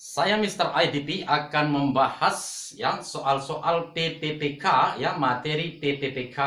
Saya Mr. IDP akan membahas ya soal-soal PPPK ya, materi PPPK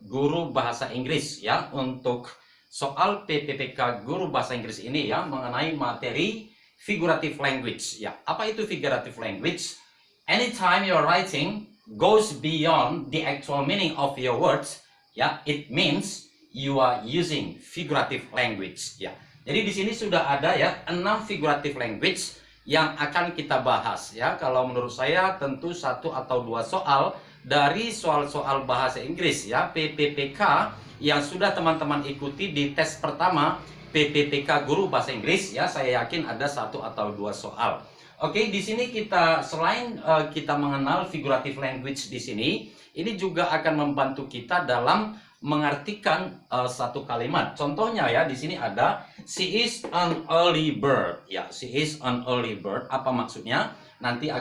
guru bahasa Inggris ya. Untuk soal PPPK guru bahasa Inggris ini ya mengenai materi figurative language ya. Apa itu figurative language? Anytime your writing goes beyond the actual meaning of your words ya, it means you are using figurative language ya. Jadi di sini sudah ada ya 6 figurative language yang akan kita bahas ya. Kalau menurut saya tentu 1 atau 2 soal dari soal-soal bahasa Inggris ya PPPK yang sudah teman-teman ikuti di tes pertama PPPK guru bahasa Inggris ya, saya yakin ada 1 atau 2 soal. Oke, di sini kita selain kita mengenal figurative language di sini, ini juga akan membantu kita dalam mengartikan satu kalimat. Contohnya ya, di sini ada she is an early bird. Ya, she is an early bird. Apa maksudnya? Nanti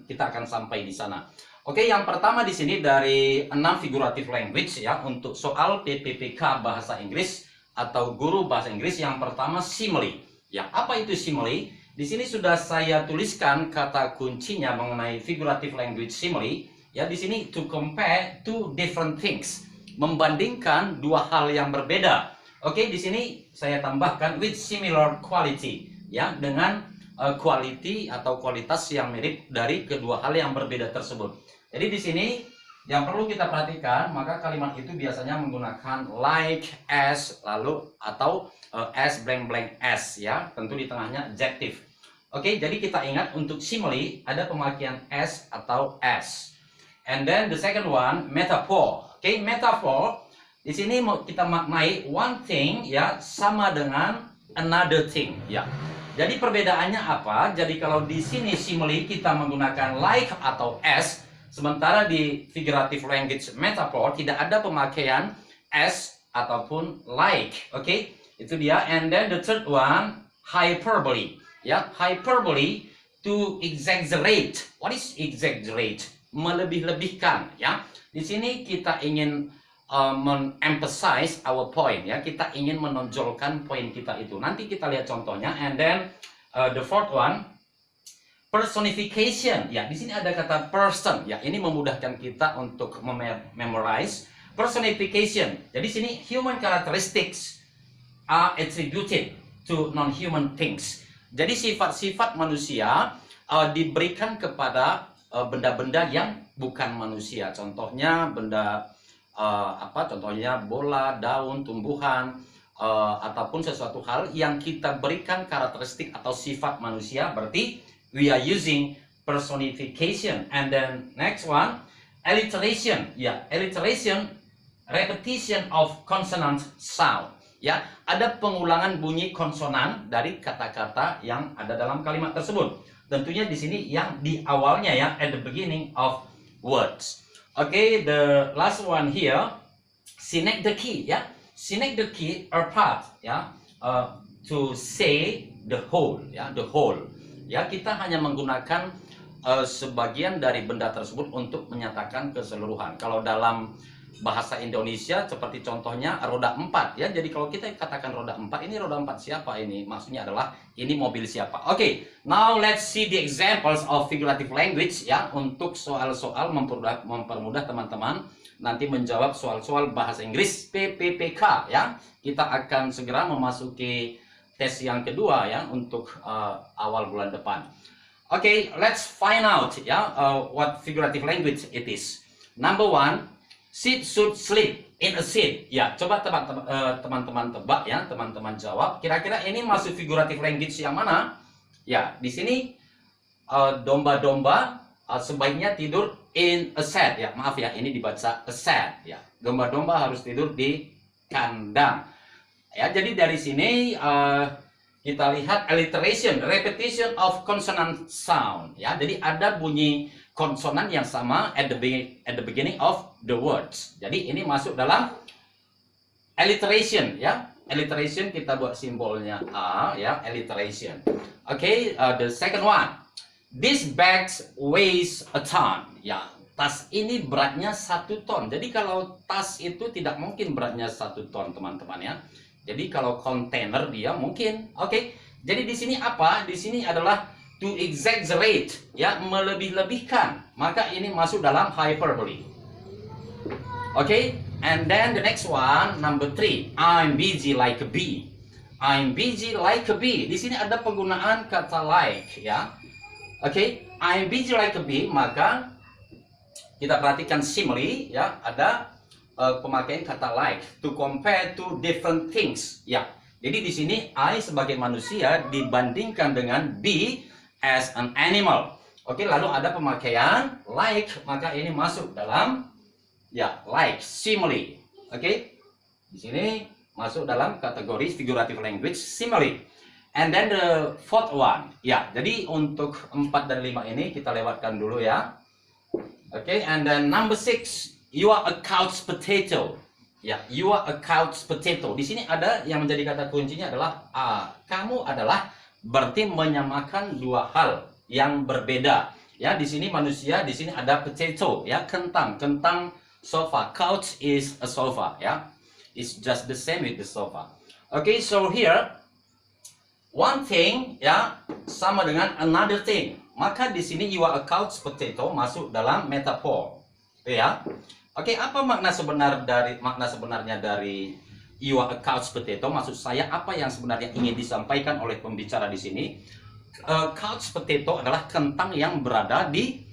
kita akan sampai di sana. Oke, yang pertama di sini dari 6 figurative language ya untuk soal PPPK bahasa Inggris atau guru bahasa Inggris. Yang pertama simile. Ya, apa itu simile? Di sini sudah saya tuliskan kata kuncinya mengenai figurative language simile. Ya, di sini to compare two different things, membandingkan 2 hal yang berbeda. Oke, di sini saya tambahkan with similar quality ya, dengan quality atau kualitas yang mirip dari kedua hal yang berbeda tersebut. Jadi di sini yang perlu kita perhatikan, maka kalimat itu biasanya menggunakan like, as, lalu atau as blank blank as ya, tentu di tengahnya adjective. Oke, jadi kita ingat untuk simile ada pemakaian as atau as. And then the second one metaphor. Oke, metaphor di sini kita maknai one thing ya sama dengan another thing ya. Jadi perbedaannya apa? Jadi kalau di sini simile kita menggunakan like atau as, sementara di figurative language metaphor tidak ada pemakaian as ataupun like. Oke, itu dia. And then the third one hyperbole ya. Hyperbole to exaggerate. What is exaggerate? Melebih-lebihkan ya. Di sini kita ingin emphasize our point ya, kita ingin menonjolkan poin kita itu. Nanti kita lihat contohnya. And then the fourth one personification ya. Di sini ada kata person ya, ini memudahkan kita untuk memorize personification. Jadi sini human characteristics are attributed to non-human things. Jadi sifat-sifat manusia diberikan kepada benda-benda yang bukan manusia. Contohnya benda contohnya bola, daun, tumbuhan, ataupun sesuatu hal yang kita berikan karakteristik atau sifat manusia, berarti we are using personification. And then next one alliteration ya. Alliteration repetition of consonant sound ya, ada pengulangan bunyi konsonan dari kata-kata yang ada dalam kalimat tersebut. Tentunya di sini yang di awalnya ya, at the beginning of words. Okay, the last one here, synecdoche ya. Synecdoche are part ya, to say the whole ya, the whole. Ya, kita hanya menggunakan sebagian dari benda tersebut untuk menyatakan keseluruhan. Kalau dalam bahasa Indonesia seperti contohnya roda 4 ya. Jadi kalau kita katakan roda 4, ini roda 4 siapa ini? Maksudnya adalah ini mobil siapa. Oke, now let's see the examples of figurative language ya, untuk soal-soal mempermudah teman-teman nanti menjawab soal-soal bahasa Inggris PPPK ya. Kita akan segera memasuki tes yang kedua ya untuk awal bulan depan. Oke, let's find out ya what figurative language it is. Number one, she should sleep in a seat. Ya, coba teman-teman tebak ya, teman-teman jawab. Kira-kira ini masuk figurative language yang mana? Ya, di sini domba-domba sebaiknya tidur in a shed ya. Maaf ya, ini dibaca a shed ya. Domba-domba harus tidur di kandang. Ya, jadi dari sini kita lihat alliteration, repetition of consonant sound ya. Jadi ada bunyi konsonan yang sama at the beginning of the words. Jadi ini masuk dalam alliteration ya. Alliteration kita buat simbolnya A ya, alliteration. Oke, the second one. This bag weighs a ton. Ya, tas ini beratnya 1 ton. Jadi kalau tas itu tidak mungkin beratnya 1 ton, teman-teman ya. Jadi kalau kontainer dia mungkin. Oke. Jadi di sini apa? Di sini adalah to exaggerate, ya, melebih-lebihkan, maka ini masuk dalam hyperbole. Okay, and then the next one, number 3, I'm busy like a bee. I'm busy like a bee. Di sini ada penggunaan kata like, ya. Okay, I'm busy like a bee, maka kita perhatikan simile, ya, ada pemakaian kata like to compare to different things, ya. Jadi di sini I sebagai manusia dibandingkan dengan bee as an animal. Oke, lalu ada pemakaian like, maka ini masuk dalam, ya, like simile. Oke, di sini masuk dalam kategori figurative language simile. And then the fourth one, ya. Jadi untuk 4 dan 5 ini kita lewatkan dulu, ya. Oke, and then number 6, you are a couch potato. Ya, you are a couch potato. Di sini ada yang menjadi kata kuncinya adalah kamu adalah, berarti menyamakan dua hal yang berbeda. Ya, di sini manusia, di sini ada potato, ya, kentang, kentang sofa. Couch is a sofa, ya. It's just the same with the sofa. Okay, so here one thing, ya, sama dengan another thing. Maka di sini you are a couch potato masuk dalam metaphor, ya. Oke, apa makna sebenarnya dari you are a couch potato? Maksud saya apa yang sebenarnya ingin disampaikan oleh pembicara di sini? Couch potato adalah kentang yang berada di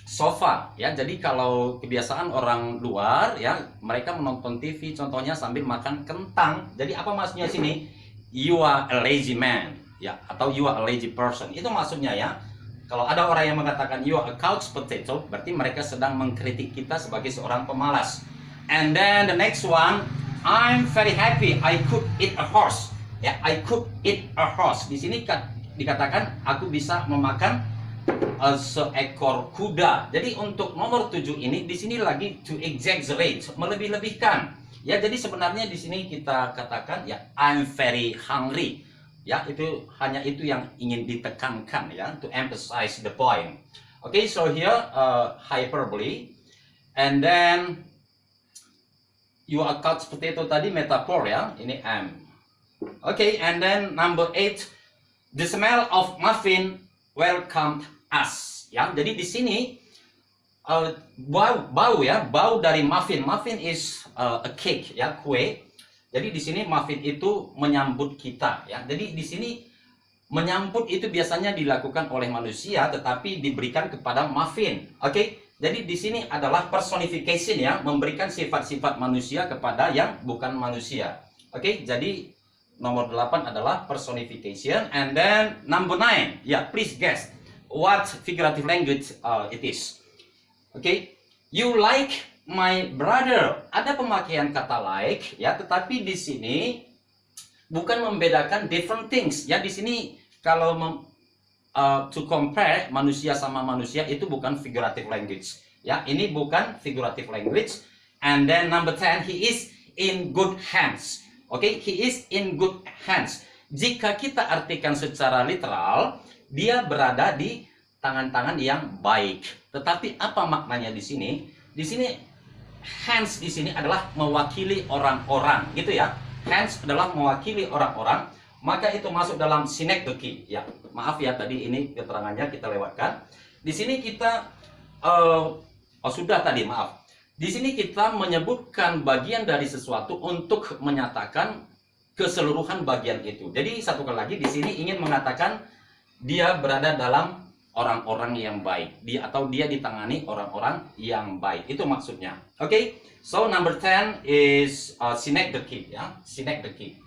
sofa, ya. Jadi kalau kebiasaan orang luar, ya, mereka menonton TV contohnya sambil makan kentang. Jadi apa maksudnya sini? You are a lazy man, ya, atau you are a lazy person. Itu maksudnya, ya. Kalau ada orang yang mengatakan you are a couch potato, berarti mereka sedang mengkritik kita sebagai seorang pemalas. And then the next one, I'm very happy I could eat a horse. Ya, I could eat a horse. Di sini dikatakan aku bisa memakan seekor kuda. Jadi untuk nomor 7 ini di sini lagi to exaggerate, melebih-lebihkan. Ya, jadi sebenarnya di sini kita katakan, ya, I'm very hungry. Ya, itu hanya itu yang ingin ditekankan, ya, to emphasize the point. Okay, so here hyperbole, and then you are couch potato tadi metaphor, ya, ini am. Okay, and then number 8, the smell of muffin welcomed us. Ya, jadi di sini bau, ya, bau dari muffin. Muffin is a cake, ya, kue. Jadi di sini muffin itu menyambut kita, ya. Jadi di sini menyambut itu biasanya dilakukan oleh manusia, tetapi diberikan kepada muffin. Oke, jadi di sini adalah personification, ya, memberikan sifat-sifat manusia kepada yang bukan manusia. Oke, jadi nomor 8 adalah personification, and then number 9, ya, please guess what figurative language it is. Oke, you like my brother. Ada pemakaian kata like, ya, tetapi di sini bukan membedakan different things. Ya, di sini kalau to compare manusia sama manusia itu bukan figurative language. Ya, ini bukan figurative language. And then number 10, he is in good hands. Oke, he is in good hands. Jika kita artikan secara literal, dia berada di tangan-tangan yang baik. Tetapi apa maknanya di sini? Di sini hands di sini adalah mewakili orang-orang, gitu, ya. Hands adalah mewakili orang-orang, maka itu masuk dalam synecdoche, ya. Maaf, ya, tadi ini keterangannya kita lewatkan. Di sini kita sudah tadi, maaf. Di sini kita menyebutkan bagian dari sesuatu untuk menyatakan keseluruhan bagian itu. Jadi satu kali lagi di sini ingin mengatakan dia berada dalam orang-orang yang baik, atau dia ditangani orang-orang yang baik. Itu maksudnya. Okay, so number 10 is synecdoche, ya, synecdoche.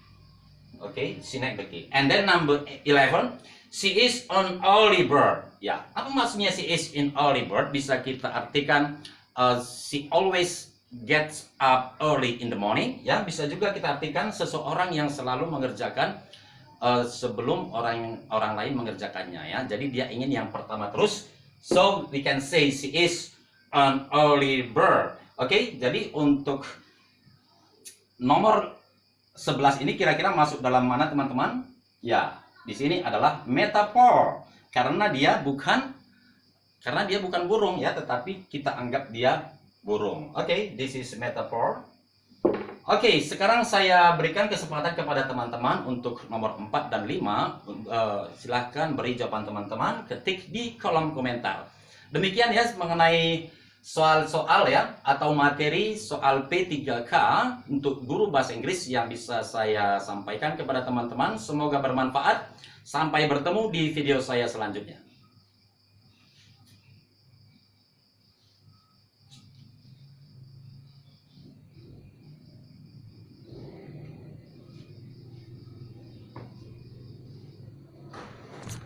Okay, synecdoche. And then number 11, she is an early bird. Ya, apa maksudnya she is an early bird? Bisa kita artikan she always gets up early in the morning. Ya, bisa juga kita artikan seseorang yang selalu mengerjakan sebelum orang lain mengerjakannya, ya. Jadi dia ingin yang pertama terus. So we can say she is an early bird. Oke, jadi untuk nomor 11 ini kira-kira masuk dalam mana, teman-teman? Ya, di sini adalah metaphor. Karena dia bukan burung, ya, tetapi kita anggap dia burung. Oke, this is metaphor. Oke, sekarang saya berikan kesempatan kepada teman-teman untuk nomor 4 dan 5. Silahkan beri jawaban teman-teman, ketik di kolom komentar. Demikian ya mengenai soal-soal ya atau materi soal P3K untuk guru bahasa Inggris yang bisa saya sampaikan kepada teman-teman. Semoga bermanfaat. Sampai bertemu di video saya selanjutnya.